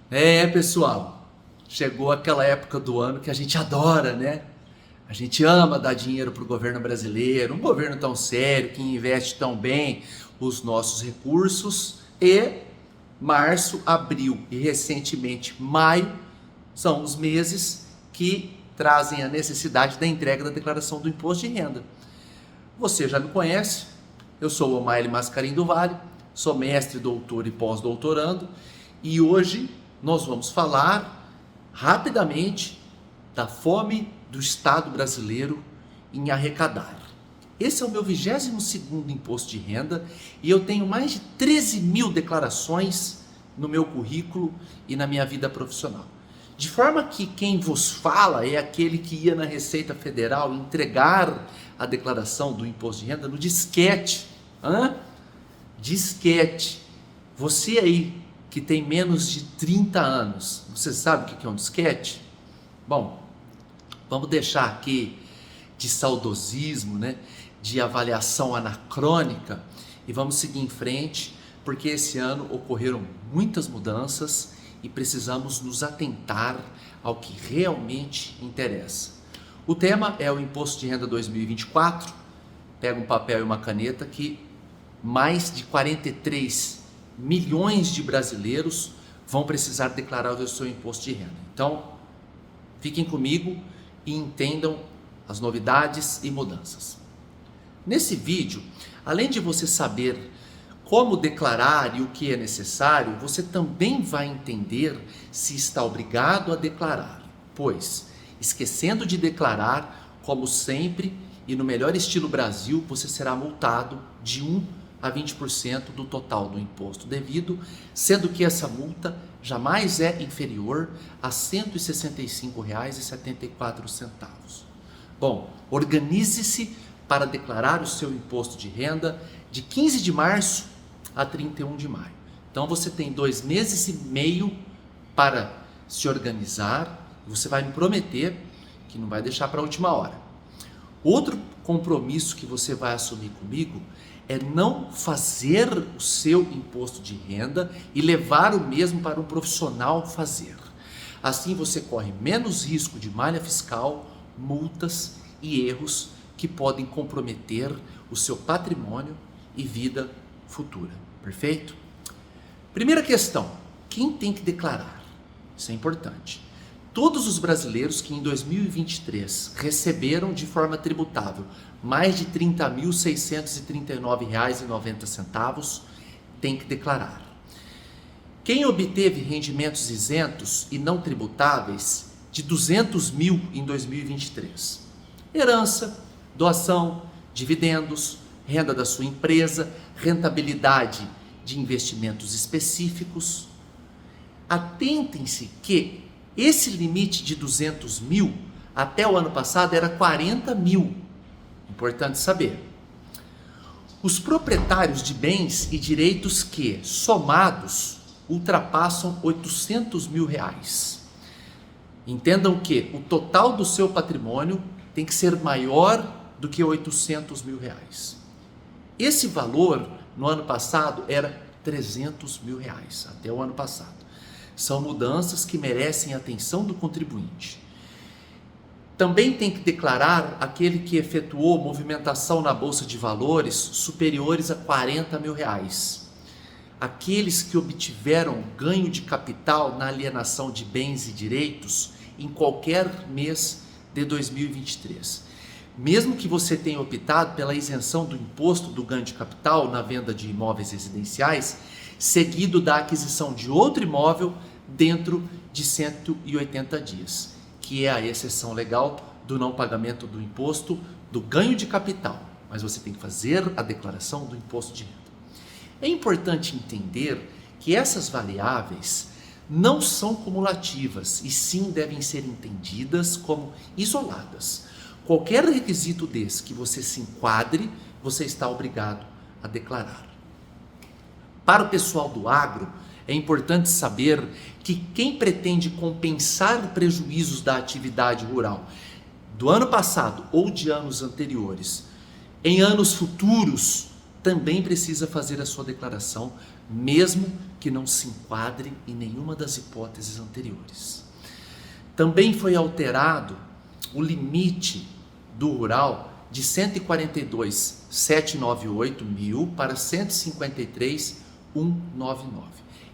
Pessoal, chegou aquela época do ano que a gente adora, né? A gente ama dar dinheiro para o governo brasileiro, um governo tão sério, que investe tão bem os nossos recursos. E março, abril e recentemente maio são os meses que trazem a necessidade da entrega da declaração do imposto de renda. Você já me conhece, eu sou o Omaile Mascarim do Vale, sou mestre, doutor e pós-doutorando, e hoje nós vamos falar rapidamente da fome do Estado brasileiro em arrecadar. Esse é o meu 22º imposto de renda e eu tenho mais de 13 mil declarações no meu currículo e na minha vida profissional. De forma que quem vos fala é aquele que ia na Receita Federal entregar a declaração do imposto de renda no disquete. Disquete. Você aí que tem menos de 30 anos, você sabe o que é um disquete? Bom, vamos deixar aqui de saudosismo, né? De avaliação anacrônica e vamos seguir em frente, porque esse ano ocorreram muitas mudanças e precisamos nos atentar ao que realmente interessa. O tema é o Imposto de Renda 2024. Pega um papel e uma caneta que mais de 43 milhões de brasileiros vão precisar declarar o seu imposto de renda. Então, fiquem comigo e entendam as novidades e mudanças. Nesse vídeo, além de você saber como declarar e o que é necessário, você também vai entender se está obrigado a declarar, pois, esquecendo de declarar, como sempre e no melhor estilo Brasil, você será multado de 1 a 20% do total do imposto devido, sendo que essa multa jamais é inferior a R$ 165,74. Bom, organize-se para declarar o seu imposto de renda de 15 de março a 31 de maio. Então você tem 2 meses e meio para se organizar. Você vai me prometer que não vai deixar para a última hora. Outro compromisso que você vai assumir comigo é não fazer o seu imposto de renda e levar o mesmo para um profissional fazer. Assim você corre menos risco de malha fiscal, multas e erros que podem comprometer o seu patrimônio e vida futura. Perfeito? Primeira questão: quem tem que declarar? Isso é importante. Todos os brasileiros que em 2023 receberam de forma tributável mais de R$ 30.639,90 têm que declarar. Quem obteve rendimentos isentos e não tributáveis de 200 mil em 2023, herança, doação, dividendos, renda da sua empresa, rentabilidade de investimentos específicos. Atentem-se que esse limite de 200 mil até o ano passado era 40 mil. Importante saber. Os proprietários de bens e direitos que, somados, ultrapassam 800 mil reais. Entendam que o total do seu patrimônio tem que ser maior do que 800 mil reais. Esse valor, no ano passado, era 300 mil reais, até o ano passado. São mudanças que merecem a atenção do contribuinte. Também tem que declarar aquele que efetuou movimentação na Bolsa de Valores superiores a 40 mil reais. Aqueles que obtiveram ganho de capital na alienação de bens e direitos em qualquer mês de 2023. Mesmo que você tenha optado pela isenção do imposto do ganho de capital na venda de imóveis residenciais, seguido da aquisição de outro imóvel dentro de 180 dias, que é a exceção legal do não pagamento do imposto do ganho de capital, mas você tem que fazer a declaração do imposto de renda. É importante entender que essas variáveis não são cumulativas e sim devem ser entendidas como isoladas. Qualquer requisito desse que você se enquadre, você está obrigado a declarar. Para o pessoal do agro, é importante saber que quem pretende compensar prejuízos da atividade rural do ano passado ou de anos anteriores, em anos futuros, também precisa fazer a sua declaração mesmo que não se enquadre em nenhuma das hipóteses anteriores. Também foi alterado o limite do rural de 142.798 mil para 153.199.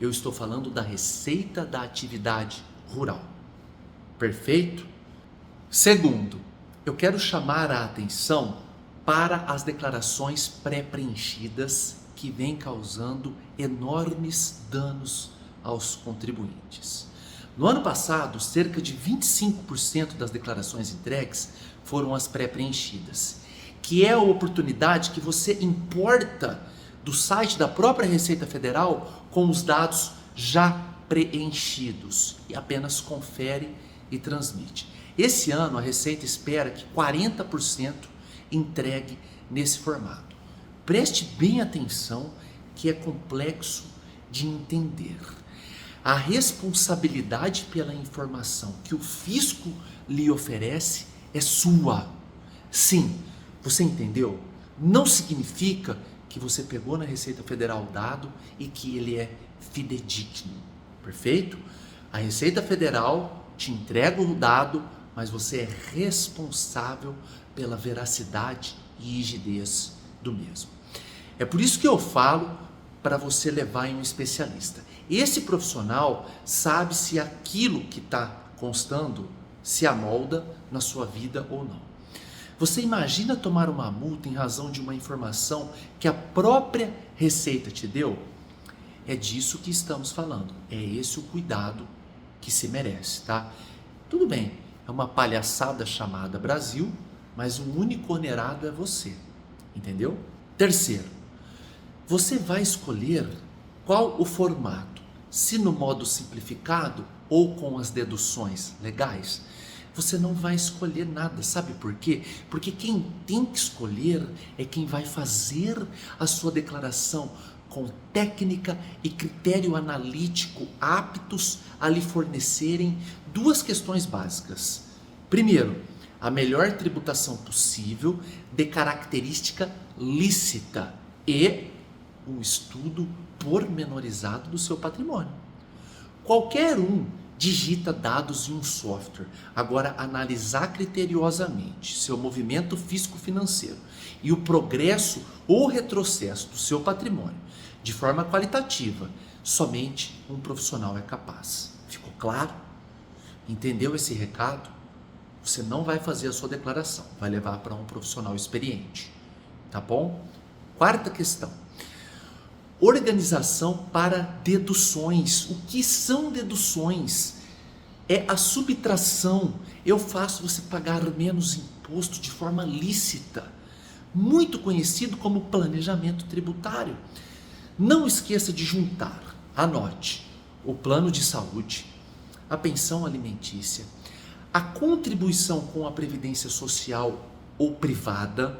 Eu estou falando da receita da atividade rural. Perfeito? Segundo, eu quero chamar a atenção para as declarações pré-preenchidas que vêm causando enormes danos aos contribuintes. No ano passado, cerca de 25% das declarações entregues foram as pré-preenchidas, que é a oportunidade que você importa do site da própria Receita Federal com os dados já preenchidos e apenas confere e transmite. Esse ano a Receita espera que 40% entregue nesse formato. Preste bem atenção que é complexo de entender. A responsabilidade pela informação que o fisco lhe oferece é sua. Sim, você entendeu? Não significa que você pegou na Receita Federal o dado e que ele é fidedigno. Perfeito? A Receita Federal te entrega o dado, mas você é responsável pela veracidade e rigidez do mesmo. É por isso que eu falo para você levar em um especialista. Esse profissional sabe se aquilo que está constando se amolda na sua vida ou não. Você imagina tomar uma multa em razão de uma informação que a própria Receita te deu? É disso que estamos falando. É esse o cuidado que se merece, tá? Tudo bem, é uma palhaçada chamada Brasil, mas o único onerado é você. Entendeu? Terceiro, você vai escolher qual o formato, se no modo simplificado ou com as deduções legais. Você não vai escolher nada, sabe por quê? Porque quem tem que escolher é quem vai fazer a sua declaração com técnica e critério analítico aptos a lhe fornecerem duas questões básicas. Primeiro, a melhor tributação possível de característica lícita e um estudo pormenorizado do seu patrimônio. Qualquer um digita dados em um software. Agora, analisar criteriosamente seu movimento físico-financeiro e o progresso ou retrocesso do seu patrimônio de forma qualitativa, somente um profissional é capaz. Ficou claro? Entendeu esse recado? Você não vai fazer a sua declaração, vai levar para um profissional experiente. Tá bom? Quarta questão. Organização para deduções. O que são deduções? É a subtração. Eu faço você pagar menos imposto de forma lícita. Muito conhecido como planejamento tributário. Não esqueça de juntar, anote, o plano de saúde, a pensão alimentícia, a contribuição com a previdência social ou privada,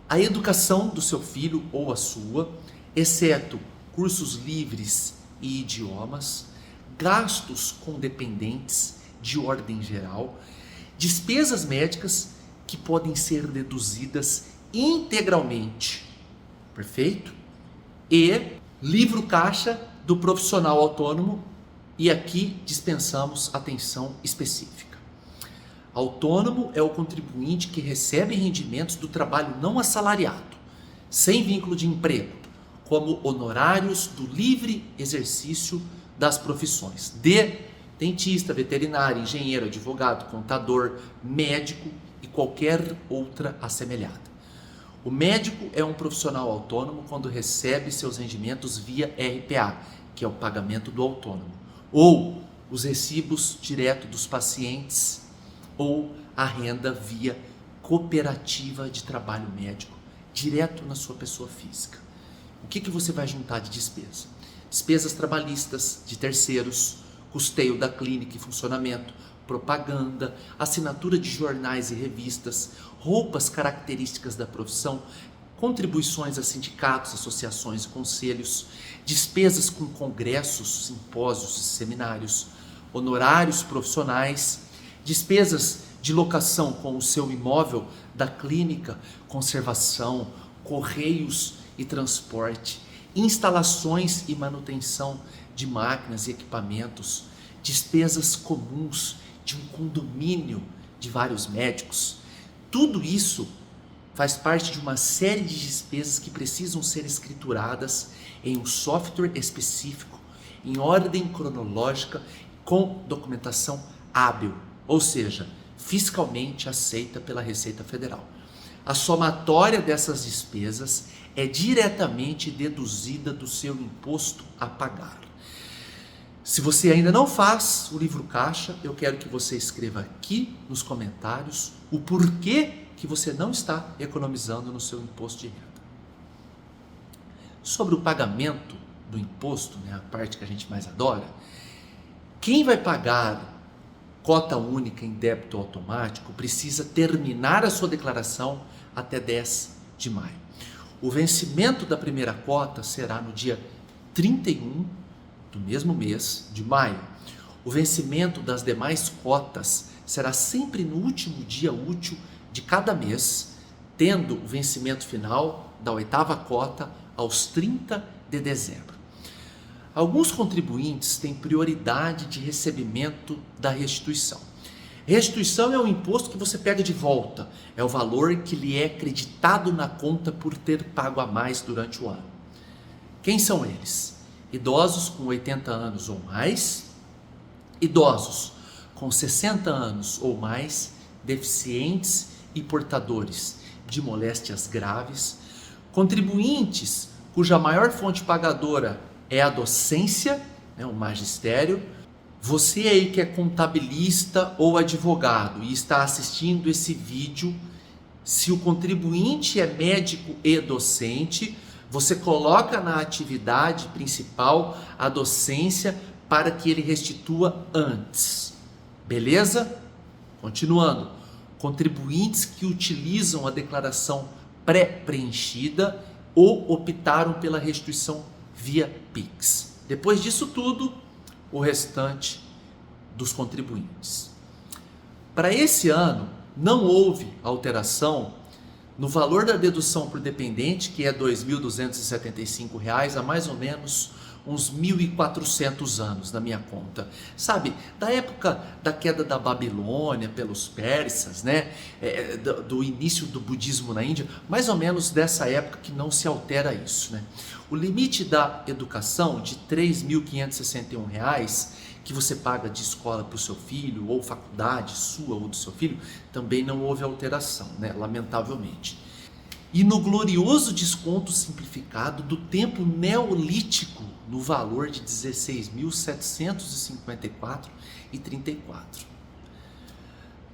a educação do seu filho ou a sua, exceto cursos livres e idiomas, gastos com dependentes de ordem geral, despesas médicas que podem ser deduzidas integralmente, perfeito? E livro caixa do profissional autônomo, e aqui dispensamos atenção específica. Autônomo é o contribuinte que recebe rendimentos do trabalho não assalariado, sem vínculo de emprego, como honorários do livre exercício das profissões de dentista, veterinário, engenheiro, advogado, contador, médico e qualquer outra assemelhada. O médico é um profissional autônomo quando recebe seus rendimentos via RPA, que é o pagamento do autônomo, ou os recibos direto dos pacientes, ou a renda via cooperativa de trabalho médico, direto na sua pessoa física. O que você vai juntar de despesa? Despesas trabalhistas de terceiros, custeio da clínica e funcionamento, propaganda, assinatura de jornais e revistas, roupas características da profissão, contribuições a sindicatos, associações e conselhos, despesas com congressos, simpósios e seminários, honorários profissionais, despesas de locação com o seu imóvel da clínica, conservação, correios e transporte, instalações e manutenção de máquinas e equipamentos, despesas comuns de um condomínio de vários médicos. Tudo isso faz parte de uma série de despesas que precisam ser escrituradas em um software específico, em ordem cronológica, com documentação hábil, ou seja, fiscalmente aceita pela Receita Federal. A somatória dessas despesas é diretamente deduzida do seu imposto a pagar. Se você ainda não faz o livro caixa, eu quero que você escreva aqui nos comentários o porquê que você não está economizando no seu imposto de renda. Sobre o pagamento do imposto, a parte que a gente mais adora, quem vai pagar cota única em débito automático precisa terminar a sua declaração até 10 de maio. O vencimento da primeira cota será no dia 31 do mesmo mês de maio. O vencimento das demais cotas será sempre no último dia útil de cada mês, tendo o vencimento final da 8ª cota aos 30 de dezembro. Alguns contribuintes têm prioridade de recebimento da restituição. Restituição é um imposto que você pega de volta, é o valor que lhe é creditado na conta por ter pago a mais durante o ano. Quem são eles? Idosos com 80 anos ou mais, idosos com 60 anos ou mais, deficientes e portadores de moléstias graves, contribuintes cuja maior fonte pagadora é a docência, o magistério. Você aí que é contabilista ou advogado e está assistindo esse vídeo, se o contribuinte é médico e docente, você coloca na atividade principal a docência para que ele restitua antes. Beleza? Continuando. Contribuintes que utilizam a declaração pré-preenchida ou optaram pela restituição via Pix. Depois disso tudo, o restante dos contribuintes. Para esse ano, não houve alteração no valor da dedução por dependente, que é R$ 2.275, há mais ou menos uns 1.400 anos na minha conta. Sabe, da época da queda da Babilônia pelos persas, do início do budismo na Índia, mais ou menos dessa época que não se altera isso, O limite da educação de R$ 3.561 que você paga de escola para o seu filho, ou faculdade sua ou do seu filho, também não houve alteração, lamentavelmente. E no glorioso desconto simplificado do tempo neolítico, no valor de R$ 16.754,34.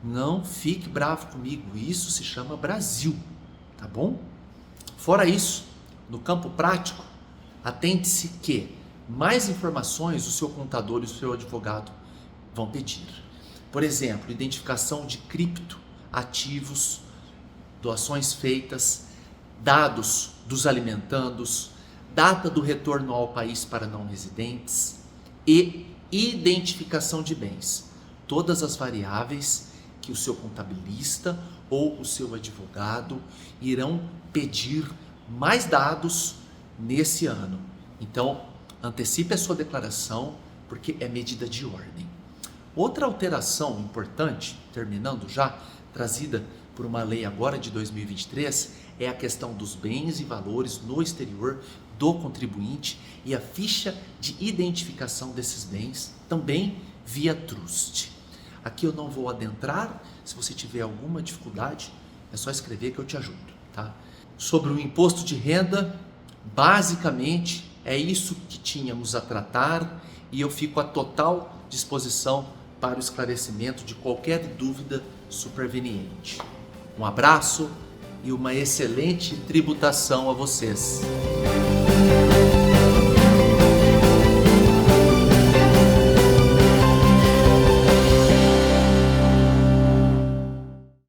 Não fique bravo comigo, isso se chama Brasil, tá bom? Fora isso, no campo prático, atente-se que mais informações o seu contador e o seu advogado vão pedir. Por exemplo, identificação de cripto, ativos, doações feitas, dados dos alimentandos, data do retorno ao país para não residentes e identificação de bens. Todas as variáveis que o seu contabilista ou o seu advogado irão pedir mais dados nesse ano. Então, antecipe a sua declaração, porque é medida de ordem. Outra alteração importante, terminando já, trazida por uma lei agora de 2023, é a questão dos bens e valores no exterior do contribuinte e a ficha de identificação desses bens, também via trust. Aqui eu não vou adentrar, se você tiver alguma dificuldade, é só escrever que eu te ajudo, tá? Sobre o imposto de renda, basicamente é isso que tínhamos a tratar e eu fico à total disposição para o esclarecimento de qualquer dúvida superveniente. Um abraço e uma excelente tributação a vocês.